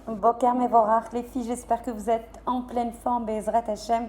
Boker Mevorach, les filles, j'espère que vous êtes en pleine forme, Be'ezrat Hashem,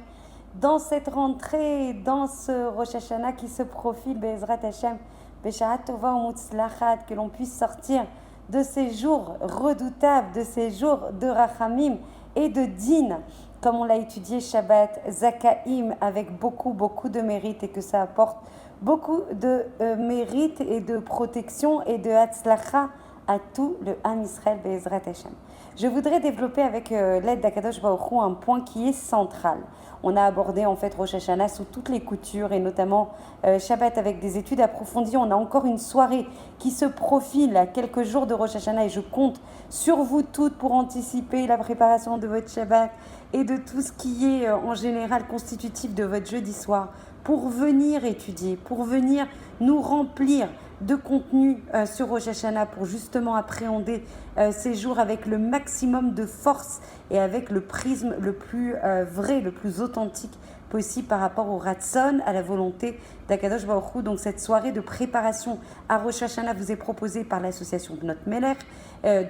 dans cette rentrée, dans ce Rosh Hashanah qui se profile, Be'ezrat Hashem, Beshaat Tova ou Mutzlachat, que l'on puisse sortir de ces jours redoutables, de ces jours de Rachamim et de Din, comme on l'a étudié Shabbat, Zakaïm, avec beaucoup de mérite et que ça apporte beaucoup de mérite et de protection et de Hatzlacha à tout le Ham Israël Be'ezrat Hashem. Je voudrais développer avec l'aide d'Akadosh Baruch Hu un point qui est central. On a abordé en fait Rosh Hashanah sous toutes les coutures et notamment Shabbat avec des études approfondies. On a encore une soirée qui se profile à quelques jours de Rosh Hashanah et je compte sur vous toutes pour anticiper la préparation de votre Shabbat et de tout ce qui est en général constitutif de votre jeudi soir pour venir étudier, pour venir nous remplir de contenu sur Rosh Hashanah pour justement appréhender ces jours avec le maximum de force et avec le prisme le plus vrai, le plus authentique possible par rapport au Ratson, à la volonté d'Akadosh Baruch Hu. Donc cette soirée de préparation à Rosh Hashanah vous est proposée par l'association Bnot Melech,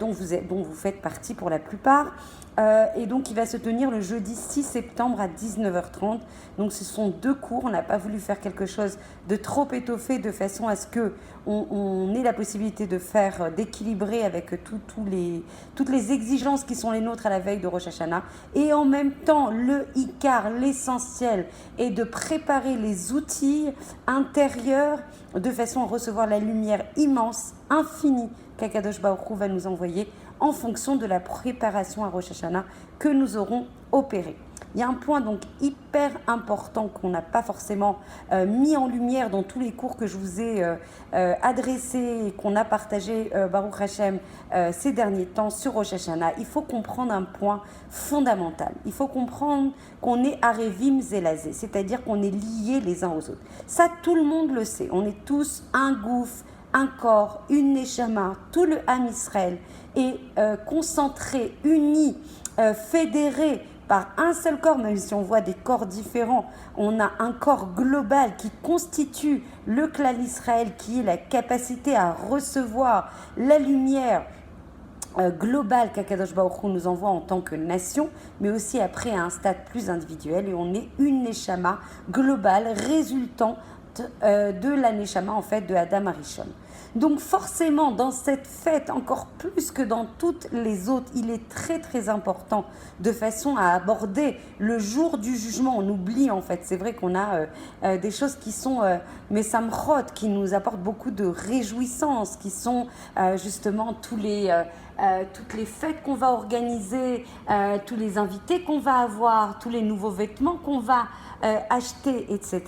dont vous faites partie pour la plupart. Et donc il va se tenir le jeudi 6 septembre à 19h30. Donc ce sont 2 cours, on n'a pas voulu faire quelque chose de trop étoffé de façon à ce que on ait la possibilité de faire, d'équilibrer avec toutes les exigences qui sont les nôtres à la veille de Rosh Hashanah. Et en même temps, le Ikar, l'essentiel, est de préparer les outils intérieurs de façon à recevoir la lumière immense, infinie, qu'Akadosh Baruch Hu va nous envoyer en fonction de la préparation à Rosh Hashanah que nous aurons opérée. Il y a un point donc hyper important qu'on n'a pas forcément mis en lumière dans tous les cours que je vous ai adressés et qu'on a partagé Baruch Hashem ces derniers temps sur Rosh Hashanah. Il faut comprendre un point fondamental. Il faut comprendre qu'on est Arevim Zelazé, c'est-à-dire qu'on est liés les uns aux autres. Ça, tout le monde le sait. On est tous un gouffre, un corps, une neshama, tout le Ham Israël est concentré, uni, fédéré par un seul corps, même si on voit des corps différents, on a un corps global qui constitue le clan Israël, qui est la capacité à recevoir la lumière globale qu'Akadosh Baruch Hu nous envoie en tant que nation, mais aussi après à un stade plus individuel, et on est une neshama globale résultant de la neshama en fait de Adam Arishon. Donc forcément, dans cette fête, encore plus que dans toutes les autres, il est très important de façon à aborder le jour du jugement. On oublie en fait, c'est vrai qu'on a des choses qui sont mesamchot, qui nous apportent beaucoup de réjouissance, qui sont justement toutes les fêtes qu'on va organiser, tous les invités qu'on va avoir, tous les nouveaux vêtements qu'on va acheter, etc.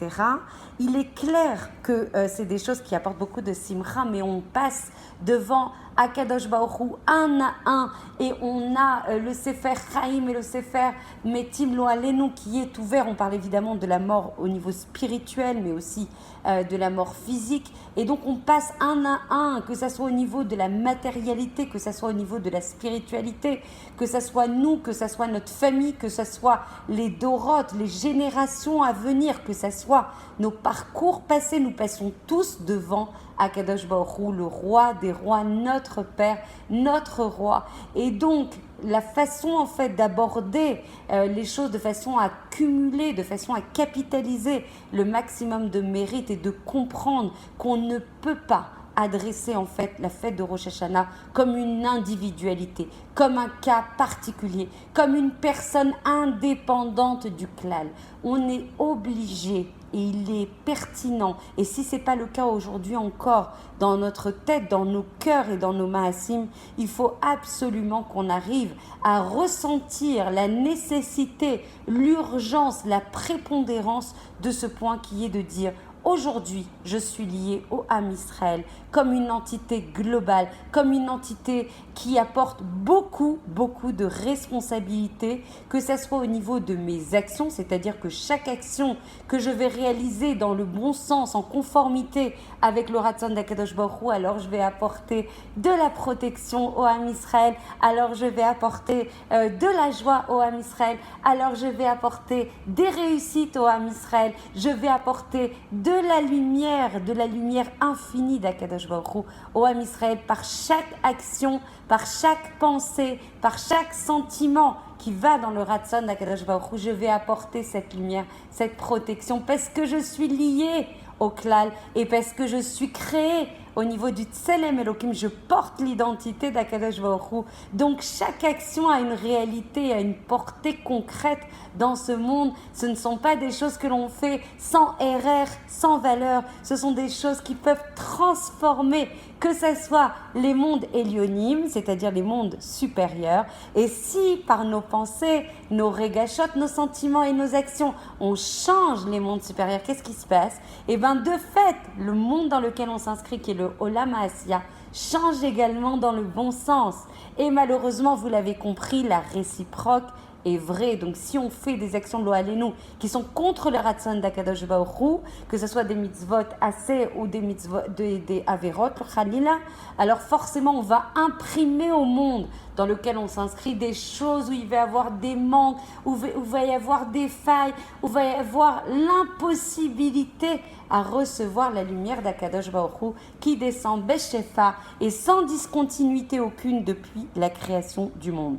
Il est clair que c'est des choses qui apportent beaucoup de simcha, mais on passe devant Akadosh Baruch Hu un à un et on a le Sefer Chaim et le Sefer Metim Lo Alenu qui est ouvert. On parle évidemment de la mort au niveau spirituel, mais aussi de la mort physique. Et donc on passe un à un, que ça soit au niveau de la matérialité, que ça soit au niveau de la spiritualité, que ça soit nous, que ça soit notre famille, que ça soit les dorotes, les générations à venir, que ça soit nos parcours passés. Nous passons tous devant Akadosh Baruch Hu, le roi des rois, notre Père, notre roi. Et donc, la façon en fait d'aborder les choses de façon à cumuler, de façon à capitaliser le maximum de mérite et de comprendre qu'on ne peut pas adresser en fait la fête de Rosh Hashanah comme une individualité, comme un cas particulier, comme une personne indépendante du klal. On est obligé et il est pertinent, et si ce n'est pas le cas aujourd'hui encore, dans notre tête, dans nos cœurs et dans nos maasim, il faut absolument qu'on arrive à ressentir la nécessité, l'urgence, la prépondérance de ce point qui est de dire: aujourd'hui, je suis lié au Ham Israël comme une entité globale, comme une entité qui apporte beaucoup de responsabilités, que ce soit au niveau de mes actions, c'est-à-dire que chaque action que je vais réaliser dans le bon sens, en conformité avec le Ratzon d'Akadosh Baruch Hu, alors je vais apporter de la protection au Ham Israël, alors je vais apporter de la joie au Ham Israël, alors je vais apporter des réussites au Ham Israël, je vais apporter de de la lumière infinie d'Akadosh Baruch Hu au Ham Israël par chaque action, par chaque pensée, par chaque sentiment qui va dans le Ratzon d'Akadosh Baruch Hu. Je vais apporter cette lumière, cette protection parce que je suis liée au Klal et parce que je suis créée au niveau du Tselem Elohim, je porte l'identité d'Akadosh Baruch Hu. Donc chaque action a une réalité, a une portée concrète dans ce monde. Ce ne sont pas des choses que l'on fait sans erreur, sans valeur. Ce sont des choses qui peuvent transformer, que ce soit les mondes élionim, c'est-à-dire les mondes supérieurs. Et si par nos pensées, nos régachot, nos sentiments et nos actions, on change les mondes supérieurs, qu'est-ce qui se passe? Eh bien de fait, le monde dans lequel on s'inscrit, qui est le Olam Ha'asiya, change également dans le bon sens. Et malheureusement, vous l'avez compris, la réciproque est vraie. Donc si on fait des actions de l'Ohalenu qui sont contre le Ratzon d'Akadosh Baruch Hu, que ce soit des mitzvot assez ou des mitzvot, des averot, le Khalila, alors forcément on va imprimer au monde dans lequel on s'inscrit des choses où il va y avoir des manques, où il va y avoir des failles, où il va y avoir l'impossibilité à recevoir la lumière d'Akadosh Baruch Hu qui descend Beshefa et sans discontinuité aucune depuis la création du monde.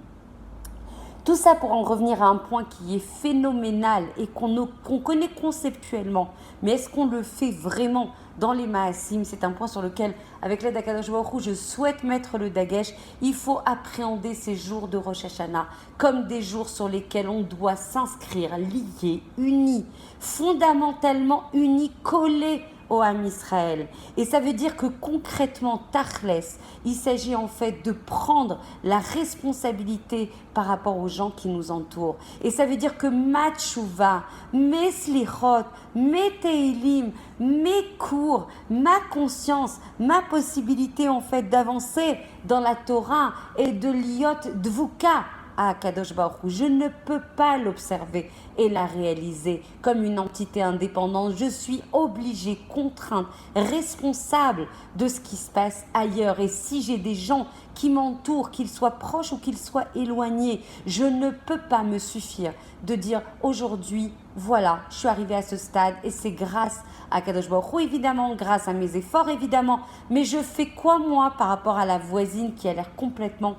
Tout ça pour en revenir à un point qui est phénoménal et qu'on connaît conceptuellement. Mais est-ce qu'on le fait vraiment dans les Maasim? C'est un point sur lequel, avec l'aide d'Akadosh Baruch Hu, je souhaite mettre le dagesh. Il faut appréhender ces jours de Rosh Hashanah comme des jours sur lesquels on doit s'inscrire, liés, unis, fondamentalement unis, collés au Ham Israël. Et ça veut dire que concrètement, Tachles, il s'agit en fait de prendre la responsabilité par rapport aux gens qui nous entourent. Et ça veut dire que ma tchouva, mes slichot, mes teilim, mes cours, ma conscience, ma possibilité en fait d'avancer dans la Torah et de liot dvuka à Kadosh Baruch Hu. Je ne peux pas l'observer et la réaliser comme une entité indépendante. Je suis obligée, contrainte, responsable de ce qui se passe ailleurs. Et si j'ai des gens qui m'entourent, qu'ils soient proches ou qu'ils soient éloignés, je ne peux pas me suffire de dire aujourd'hui, voilà, je suis arrivée à ce stade et c'est grâce à Kadosh Baruch Hu, évidemment, grâce à mes efforts, évidemment. Mais je fais quoi, moi, par rapport à la voisine qui a l'air complètement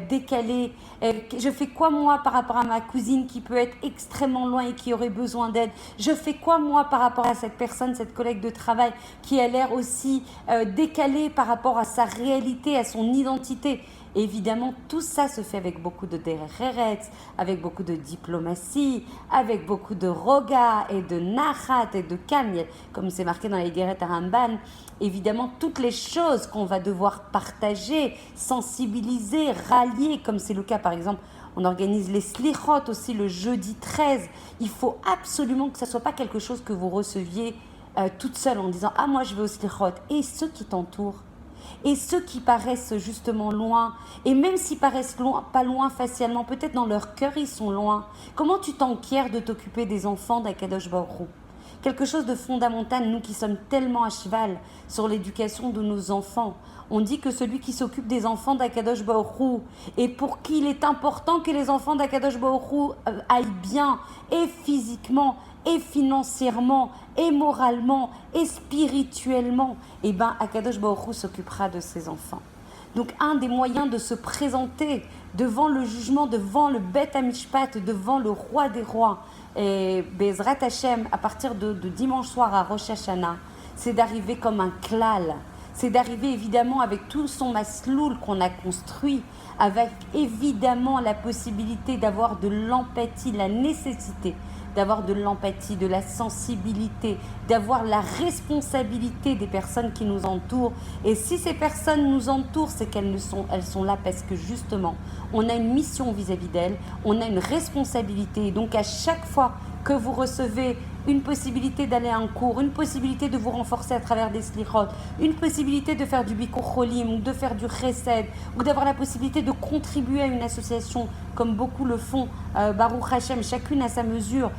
décalée? Je fais quoi, moi, par rapport à ma cousine qui peut être extrêmement loin et qui aurait besoin d'aide? Je fais quoi, moi, par rapport à cette personne, cette collègue de travail qui a l'air aussi décalée par rapport à sa réalité, à son identité? Évidemment, tout ça se fait avec beaucoup de derech eretz, avec beaucoup de diplomatie, avec beaucoup de roga et de nachat et de calme, comme c'est marqué dans les Guéret Aramban. Évidemment, toutes les choses qu'on va devoir partager, sensibiliser, rallier, comme c'est le cas par exemple, on organise les slichot aussi le jeudi 13. Il faut absolument que ça ne soit pas quelque chose que vous receviez toute seule en disant « Ah, moi je vais au slichot » et ceux qui t'entourent. Et ceux qui paraissent justement loin, et même s'ils paraissent loin, pas loin facialement, peut-être dans leur cœur ils sont loin. Comment tu t'enquières de t'occuper des enfants d'Akadosh Baruch Hu? Quelque chose de fondamental, nous qui sommes tellement à cheval sur l'éducation de nos enfants. On dit que celui qui s'occupe des enfants d'Akadosh Baruch Hu, et pour qui il est important que les enfants d'Akadosh Baruch Hu aillent bien, et physiquement, et financièrement, et moralement, et spirituellement, eh bien, Akadosh Baruch Hu s'occupera de ses enfants. Donc, un des moyens de se présenter devant le jugement, devant le Bet HaMishpat, devant le roi des rois, et Bezrat Hashem, à partir de dimanche soir à Rosh Hashanah, c'est d'arriver comme un klal. C'est d'arriver évidemment avec tout son masloul qu'on a construit, avec évidemment la possibilité d'avoir de l'empathie, la nécessité d'avoir de l'empathie, de la sensibilité, d'avoir la responsabilité des personnes qui nous entourent. Et si ces personnes nous entourent, c'est elles sont là parce que justement, on a une mission vis-à-vis d'elles, on a une responsabilité. Et donc à chaque fois que vous recevez une possibilité d'aller à un cours, une possibilité de vous renforcer à travers des slichot, une possibilité de faire du bikur cholim ou de faire du chesed ou d'avoir la possibilité de contribuer à une association comme beaucoup le font, Baruch Hashem, chacune à sa mesure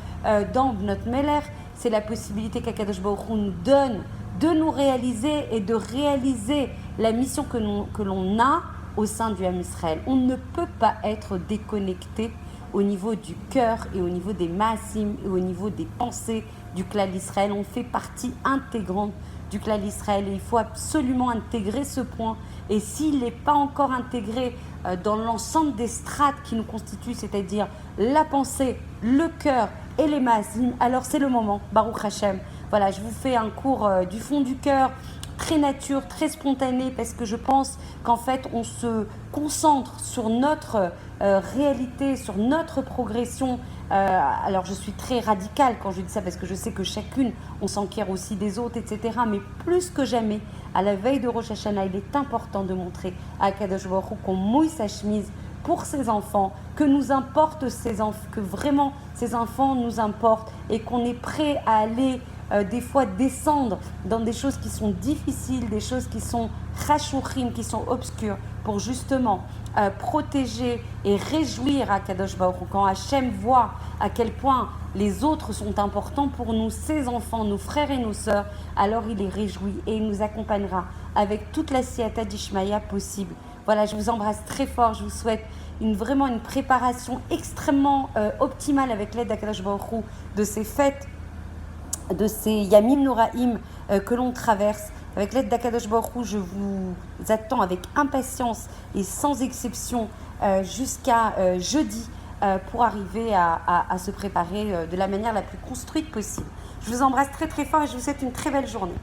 dans notre Meler, c'est la possibilité qu'Akadosh Baruch Hu nous donne de nous réaliser et de réaliser la mission que l'on a au sein du Ham Israël. On ne peut pas être déconnecté au niveau du cœur et au niveau des maasim et au niveau des pensées du clan d'Israël, on fait partie intégrante du clan d'Israël et il faut absolument intégrer ce point. Et s'il n'est pas encore intégré dans l'ensemble des strates qui nous constituent, c'est-à-dire la pensée, le cœur et les masim, alors c'est le moment, Baruch Hashem. Voilà, je vous fais un cours du fond du cœur, très nature, très spontané, parce que je pense qu'en fait, on se concentre sur notre réalité, sur notre progression. Alors, je suis très radicale quand je dis ça, parce que je sais que chacune, on s'enquiert aussi des autres, etc. Mais plus que jamais, à la veille de Rosh Hashanah, il est important de montrer à Kadosh Baruch Hu qu'on mouille sa chemise pour ses enfants, que nous importe ces enfants, que vraiment ces enfants nous importent et qu'on est prêt à aller des fois descendre dans des choses qui sont difficiles, des choses qui sont chashouchim, qui sont obscures, pour justement protéger et réjouir à Kadosh Baruch Hu. Quand Hachem voit à quel point les autres sont importants pour nous, ses enfants, nos frères et nos sœurs, alors il est réjoui et il nous accompagnera avec toute la siyata d'Ishmaïa possible. Voilà, je vous embrasse très fort, je vous souhaite vraiment une préparation extrêmement optimale avec l'aide d'Akadosh Baruch Hu de ces fêtes, de ces Yamim Noraim que l'on traverse. Avec l'aide d'Akadosh Baruch Hu, je vous attends avec impatience et sans exception jusqu'à jeudi pour arriver à se préparer de la manière la plus construite possible. Je vous embrasse très très fort et je vous souhaite une très belle journée.